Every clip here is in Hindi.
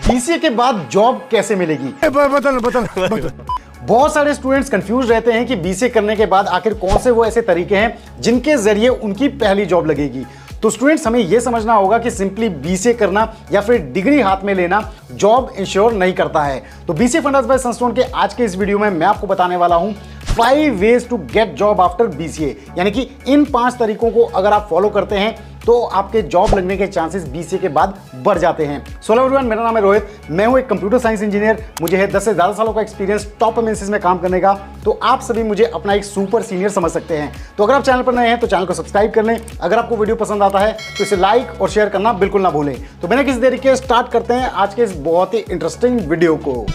बीसीए के बाद जॉब कैसे मिलेगी? बता। बहुत सारे स्टूडेंट्स कंफ्यूज रहते हैं कि बीसीए करने के बाद आखिर कौन से वो ऐसे तरीके हैं जिनके जरिए उनकी पहली जॉब लगेगी। तो स्टूडेंट्स, हमें यह समझना होगा कि सिंपली बीसीए करना या फिर डिग्री हाथ में लेना जॉब इंश्योर नहीं करता है। तो बीसीए फंडास बाय सनस्टोन के आज के इस वीडियो में मैं आपको बताने वाला हूं 5 ways to get job after BCA, यानी कि इन 5 तरीकों को अगर आप फॉलो करते हैं तो आपके जॉब लगने के चांसेस बीसीए के बाद बढ़ जाते हैं। सो हेलो एवरीवन, मेरा नाम है रोहित, मैं हूं एक कंप्यूटर साइंस इंजीनियर। मुझे है 10 से ज़्यादा सालों का एक्सपीरियंस टॉप एमएनसीज में काम करने का। तो आप सभी मुझे अपना एक सुपर सीनियर समझ सकते हैं। तो अगर आप चैनल पर नए हैं तो चैनल को सब्सक्राइब कर लें। अगर आपको वीडियो पसंद आता है तो इसे लाइक और शेयर करना बिल्कुल ना भूलें। तो बिना किसी देरी के स्टार्ट करते हैं आज के इस बहुत ही इंटरेस्टिंग वीडियो को।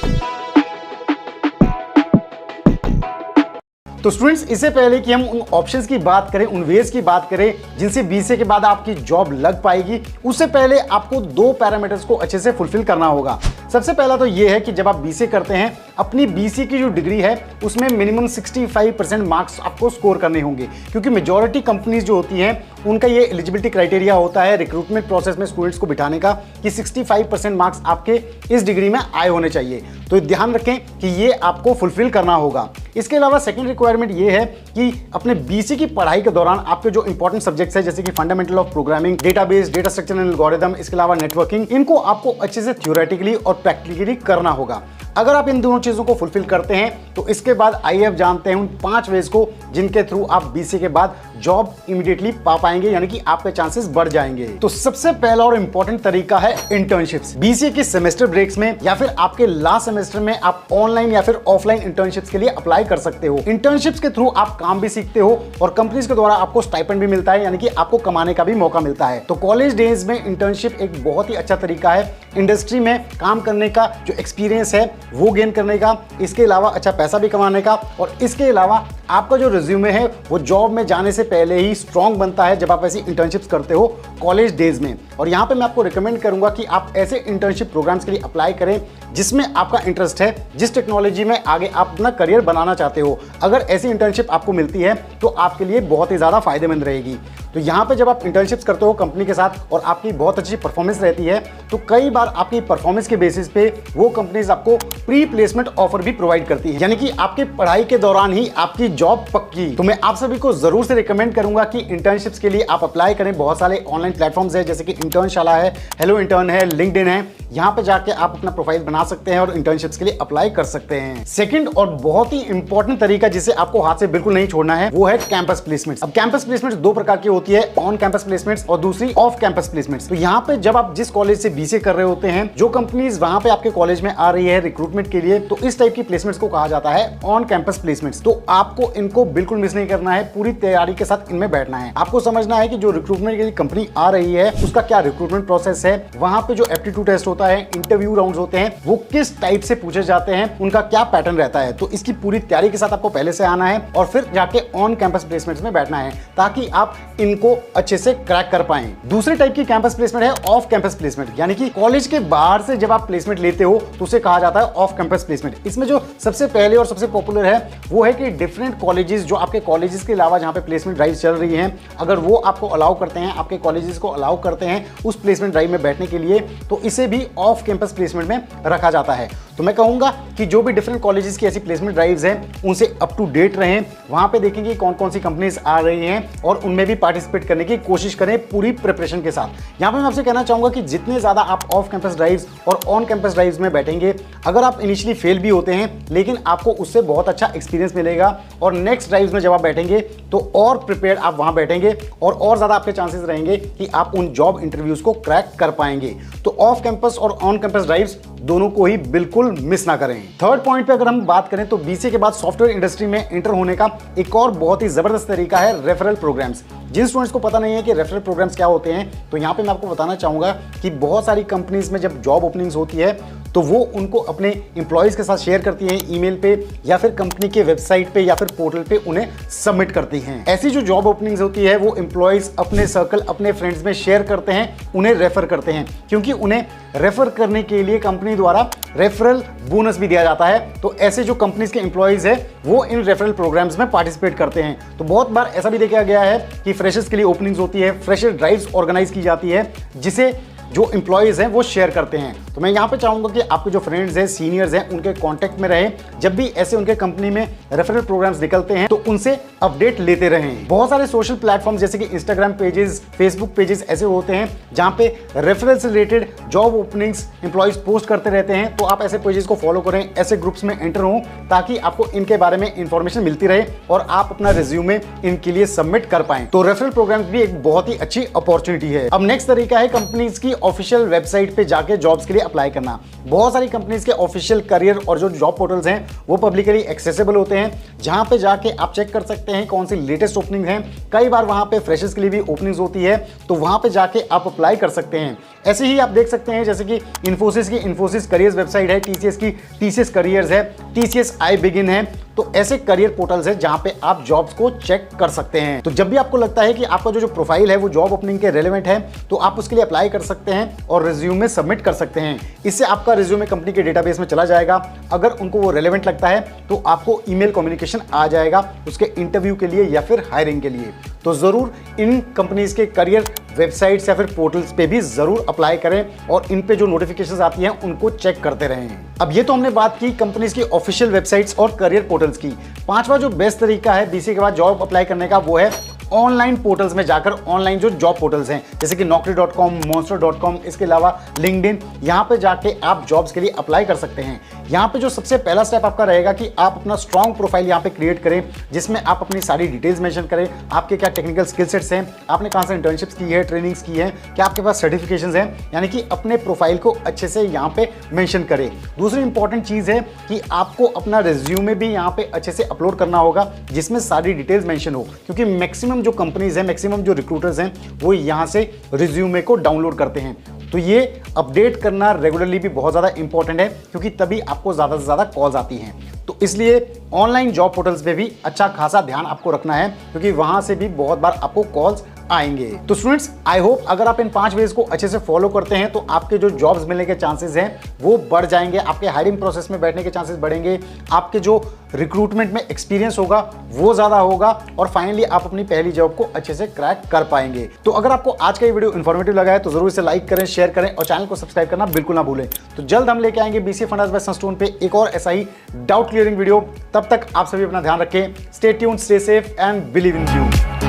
तो स्टूडेंट्स, इससे पहले कि हम उन ऑप्शंस की बात करें, उन वेज की बात करें जिनसे बीसीए के बाद आपकी जॉब लग पाएगी, उससे पहले आपको 2 पैरामीटर्स को अच्छे से फुलफिल करना होगा। सबसे पहला तो ये है कि जब आप बीसीए करते हैं, अपनी बीसीए की जो डिग्री है उसमें मिनिमम 65% मार्क्स आपको स्कोर करने होंगे, क्योंकि मेजॉरिटी कंपनीज जो होती हैं उनका ये एलिजिबिलिटी क्राइटेरिया होता है रिक्रूटमेंट प्रोसेस में स्टूडेंट्स को बिठाने का कि 65% मार्क्स आपके इस डिग्री में आए होने चाहिए। तो ध्यान रखें कि ये आपको फुलफिल करना होगा। इसके अलावा सेकंड रिक्वायरमेंट ये है कि अपने बीसीए की पढ़ाई के दौरान आपके जो इंपॉर्टेंट सब्जेक्ट्स है जैसे कि fundamental of programming, database, data structure and algorithm, इसके अलावा नेटवर्किंग, इनको आपको अच्छे से थ्योरेटिकली और प्रैक्टिकली करना होगा। अगर आप इन दोनों चीजों को फुलफिल करते हैं तो इसके बाद आइए अब जानते हैं उन 5 वेज को जिनके थ्रू आप बीसीए के बाद जॉब इमीडिएटली पा पाएंगे, यानी कि आपके चांसेस बढ़ जाएंगे। तो सबसे पहला और इंपॉर्टेंट तरीका है इंटर्नशिप्स। बीसीए के सेमेस्टर ब्रेक्स में या फिर आपके लास्ट सेमेस्टर में आप ऑनलाइन या फिर ऑफलाइन इंटर्नशिप्स के लिए अप्लाई कर सकते हो। इंटर्नशिप्स के थ्रू आप काम भी सीखते हो और कंपनीज के द्वारा आपको स्टाइपेंड भी मिलता है, यानी कि आपको कमाने का भी मौका मिलता है। तो कॉलेज डेज में इंटर्नशिप एक बहुत ही अच्छा तरीका है इंडस्ट्री में काम करने का, जो एक्सपीरियंस है वो गेन करने का, इसके अलावा अच्छा पैसा भी कमाने का, और इसके अलावा आपका जो रिज्यूमे है वो जॉब में जाने से पहले ही स्ट्रांग बनता है जब आप ऐसी इंटर्नशिप्स करते हो कॉलेज डेज में। और यहाँ पे मैं आपको रिकमेंड करूंगा कि आप ऐसे इंटर्नशिप प्रोग्राम्स के लिए अप्लाई करें जिसमें आपका इंटरेस्ट है, जिस टेक्नोलॉजी में आगे आप अपना करियर बनाना चाहते हो। अगर ऐसी इंटर्नशिप आपको मिलती है तो आपके लिए बहुत ही ज़्यादा फायदेमंद रहेगी। तो यहाँ पे जब आप इंटर्नशिप्स करते हो कंपनी के साथ और आपकी बहुत अच्छी परफॉर्मेंस रहती है तो कई बार आपकी परफॉर्मेंस के बेसिस पे वो कंपनीज आपको प्री प्लेसमेंट ऑफर भी प्रोवाइड करती है, यानी कि आपकी पढ़ाई के दौरान ही आपकी जॉब पक्की। तो मैं आप सभी को जरूर से रिकमेंड करूंगा कि इंटर्नशिप्स के लिए आप अप्लाई करें। बहुत सारे ऑनलाइन प्लेटफॉर्म्स है जैसे कि इंटर्नशाला है, हेलो इंटर्न है, लिंक्डइन है। यहाँ पे जाके आप अपना प्रोफाइल बना सकते हैं और इंटर्नशिप्स के लिए अप्लाई कर सकते हैं। सेकंड और बहुत ही इंपॉर्टेंट तरीका जिसे आपको हाथ से बिल्कुल नहीं छोड़ना है वो है कैंपस प्लेसमेंट्स। अब कैंपस प्लेसमेंट्स 2 प्रकार की होती है, ऑन कैंपस प्लेसमेंट्स और दूसरी ऑफ कैंपस प्लेसमेंट्स। तो यहाँ पे जब आप जिस कॉलेज से बीसीए कर रहे होते हैं, जो कंपनीज वहां पे आपके कॉलेज में आ रही है रिक्रूटमेंट के लिए, तो इस टाइप की प्लेसमेंट्स को कहा जाता है ऑन कैंपस प्लेसमेंट्स। तो आपको इनको बिल्कुल मिस नहीं करना है, पूरी तैयारी के साथ इनमें बैठना है। आपको समझना है कि जो रिक्रूटमेंट के लिए कंपनी आ रही है उसका क्या रिक्रूटमेंट प्रोसेस है, वहां पे जो एप्टीट्यूड टेस्ट होता है, इंटरव्यू राउंड्स होते हैं, वो किस टाइप से पूछे जाते हैं, उनका क्या पैटर्न रहता है। तो इसकी पूरी तैयारी के साथ आपको पहले से आना है और फिर जाके ऑन कैंपस प्लेसमेंट्स में बैठना है ताकि आप इनको अच्छे से क्रैक कर पाएं। दूसरी टाइप की कैंपस प्लेसमेंट है ऑफ कैंपस प्लेसमेंट, यानी कि कॉलेज के बाहर से जब आप प्लेसमेंट लेते हो तो उसे कहा जाता है ऑफ कैंपस प्लेसमेंट। इसमें जो सबसे पहले और सबसे पॉपुलर है वो है कि डिफरेंट कॉलेजेस जो आपके कॉलेजेस के अलावा जहां पे प्लेसमेंट ड्राइव चल रही हैं, अगर वो आपको अलाउ करते हैं, आपके कॉलेजेस को अलाउ करते हैं उस प्लेसमेंट ड्राइव में बैठने के लिए, तो इसे भी ऑफ कैंपस प्लेसमेंट में रखा जाता है। तो मैं कहूंगा कि जो भी डिफरेंट कॉलेजेस की ऐसी प्लेसमेंट ड्राइव्स हैं उनसे अप टू डेट रहें, वहां पे देखेंगे कौन कौन सी कंपनीज आ रही हैं और उनमें भी पार्टिसिपेट करने की कोशिश करें पूरी प्रिपरेशन के साथ। यहां पे मैं आपसे कहना चाहूंगा कि जितने ज्यादा आप ऑफ कैंपस ड्राइव्स और ऑन कैंपस ड्राइव्स में बैठेंगे, अगर आप इनिशियली फेल भी होते हैं लेकिन आपको उससे बहुत अच्छा एक्सपीरियंस मिलेगा और नेक्स्ट ड्राइव्स में जब आप बैठेंगे तो और प्रिपेयर्ड आप वहां बैठेंगे और ज्यादा आपके चांसेस रहेंगे कि आप उन जॉब इंटरव्यूज को क्रैक कर पाएंगे। तो ऑफ कैंपस और ऑन कैंपस ड्राइव्स दोनों को ही बिल्कुल मिस ना करें। थर्ड पॉइंट पे अगर हम बात करें तो बीसीए के बाद सॉफ्टवेयर इंडस्ट्री में एंटर होने का एक और बहुत ही जबरदस्त तरीका है रेफरल प्रोग्राम्स। जिन स्टूडेंट्स को पता नहीं है कि रेफरल प्रोग्राम्स क्या होते हैं, तो यहाँ पे मैं आपको बताना चाहूंगा कि बहुत सारी कंपनीज में जब जॉब ओपनिंग्स होती है तो वो उनको अपने एम्प्लॉयज के साथ शेयर करती हैं ईमेल पे या फिर कंपनी के वेबसाइट पे या फिर पोर्टल पे उन्हें सबमिट करती हैं। ऐसी जो जॉब ओपनिंग्स होती है वो एम्प्लॉयज अपने सर्कल, अपने फ्रेंड्स में शेयर करते हैं, उन्हें रेफर करते हैं, क्योंकि उन्हें रेफर करने के लिए कंपनी द्वारा रेफरल बोनस भी दिया जाता है। तो ऐसे जो कंपनीज के एम्प्लॉयज है वो इन रेफरल प्रोग्राम्स में पार्टिसिपेट करते हैं। तो बहुत बार ऐसा भी देखा गया है कि फ्रेशर्स के लिए ओपनिंग्स होती है, फ्रेशर ड्राइव्स ऑर्गेनाइज की जाती है, जिसे जो एम्प्लॉयज हैं वो शेयर करते हैं। तो मैं यहाँ पे चाहूंगा कि आपके जो फ्रेंड्स हैं, सीनियर्स हैं, उनके कांटेक्ट में रहें। जब भी ऐसे उनके कंपनी में रेफरल प्रोग्राम्स निकलते हैं तो उनसे अपडेट लेते रहें। बहुत सारे सोशल प्लेटफॉर्म जैसे कि इंस्टाग्राम पेजेस, फेसबुक पेजेस ऐसे होते हैं जहां पे रेफरल से related job openings employees post करते रहते हैं। तो आप ऐसे पेजेस को फॉलो करें, ऐसे ग्रुप्स में एंटर हो, ताकि आपको इनके बारे में इंफॉर्मेशन मिलती रहे और आप अपना रिज्यूमे इनके लिए सबमिट कर पाएं। तो रेफरल प्रोग्राम भी एक बहुत ही अच्छी अपॉर्चुनिटी है। अब नेक्स्ट तरीका है कंपनीज की ऑफिशियल वेबसाइट पे जाके जॉब्स के लिए अप्लाई करना। बहुत सारी कंपनीज के ऑफिशियल करियर और जो जॉब पोर्टल्स हैं वो पब्लिकली एक्सेसिबल होते हैं, जहां पे जाके आप चेक कर सकते हैं कौन सी लेटेस्ट ओपनिंग है। कई बार वहां पे फ्रेशर्स के लिए भी ओपनिंग्स होती है, तो वहां पे जाके आप अप्लाई कर सकते हैं। ऐसे ही आप देख सकते हैं जैसे कि इन्फोसिस की इन्फोसिस करियर्स वेबसाइट है, टीसीएस की टीसीएस करियर्स है, टीसीएस आई बिगिन है। तो ऐसे करियर पोर्टल्स है जहां पे आप जॉब्स को चेक कर सकते हैं। तो जब भी आपको लगता है कि आपका जो प्रोफाइल है वो जॉब ओपनिंग के रेलेवेंट है, तो आप उसके लिए अप्लाई कर सकते हैं और रिज्यूमे सबमिट कर सकते हैं। इससे आपका रिज्यूमे कंपनी के डेटाबेस में चला जाएगा। अगर उनको वो रेलेवेंट लगता है तो आपको ईमेल कम्युनिकेशन आ जाएगा उसके इंटरव्यू के लिए या फिर हायरिंग के लिए। तो जरूर इन कंपनीज के करियर वेबसाइट्स या फिर पोर्टल्स पे भी जरूर अप्लाई करें और इन पे जो नोटिफिकेशंस आती हैं उनको चेक करते रहें। अब ये तो हमने बात की कंपनीज की ऑफिशियल वेबसाइट्स और करियर पोर्टल्स की। पांचवा जो बेस्ट तरीका है बीसीए के बाद जॉब अप्लाई करने का वो है ऑनलाइन पोर्टल्स में जाकर। ऑनलाइन जो जॉब पोर्टल्स हैं जैसे कि naukri.com, monster.com, इसके अलावा लिंक्डइन, यहाँ पे जाके आप जॉब्स के लिए अप्लाई कर सकते हैं। यहाँ पे जो सबसे पहला स्टेप आपका रहेगा कि आप अपना स्ट्रॉन्ग प्रोफाइल यहाँ पे क्रिएट करें, जिसमें आप अपनी सारी डिटेल्स मेंशन करें। आपके क्या टेक्निकल स्किल सेट्स हैं, आपने कहाँ से इंटर्नशिप्स की है, ट्रेनिंग्स की है, क्या आपके पास सर्टिफिकेशंस हैं, यानी कि अपने प्रोफाइल को अच्छे से यहाँ पे मेंशन करें। दूसरी इंपॉर्टेंट चीज़ है कि आपको अपना रिज्यूमे भी यहाँ पे अच्छे से अपलोड करना होगा, जिसमें सारी डिटेल्स मेंशन हो, क्योंकि मैक्सिमम जो कंपनीज हैं, मैक्सिमम जो रिक्रूटर्स हैं, वो यहाँ से रिज्यूमे को डाउनलोड करते हैं। तो ये अपडेट करना रेगुलरली भी बहुत ज़्यादा इंपॉर्टेंट है, क्योंकि तभी आपको ज़्यादा से ज़्यादा कॉल्स आती हैं। तो इसलिए ऑनलाइन जॉब पोर्टल्स पे भी अच्छा खासा ध्यान आपको रखना है, क्योंकि वहां से भी बहुत बार आपको कॉल्स आएंगे। तो स्टूडेंट्स, आई होप अगर आप इन 5 वेज को अच्छे से फॉलो करते हैं तो आपके जो जॉब्स मिलने के चांसेस हैं वो बढ़ जाएंगे, आपके हायरिंग प्रोसेस में बैठने के चांसेस बढ़ेंगे, आपके जो रिक्रूटमेंट में एक्सपीरियंस होगा वो ज़्यादा होगा और फाइनली आप अपनी पहली जॉब को अच्छे से क्रैक कर पाएंगे। तो अगर आपको आज का ये वीडियो इन्फॉर्मेटिव लगा है तो जरूर इसे लाइक करें, शेयर करें और चैनल को सब्सक्राइब करना बिल्कुल ना भूलें। तो जल्द हम लेके आएंगे बीसीए फंडास बाय सनस्टोन पे एक और ऐसा ही डाउट क्लियरिंग वीडियो। तब तक आप सभी अपना ध्यान रखें। Stay tuned, stay safe and believe in you.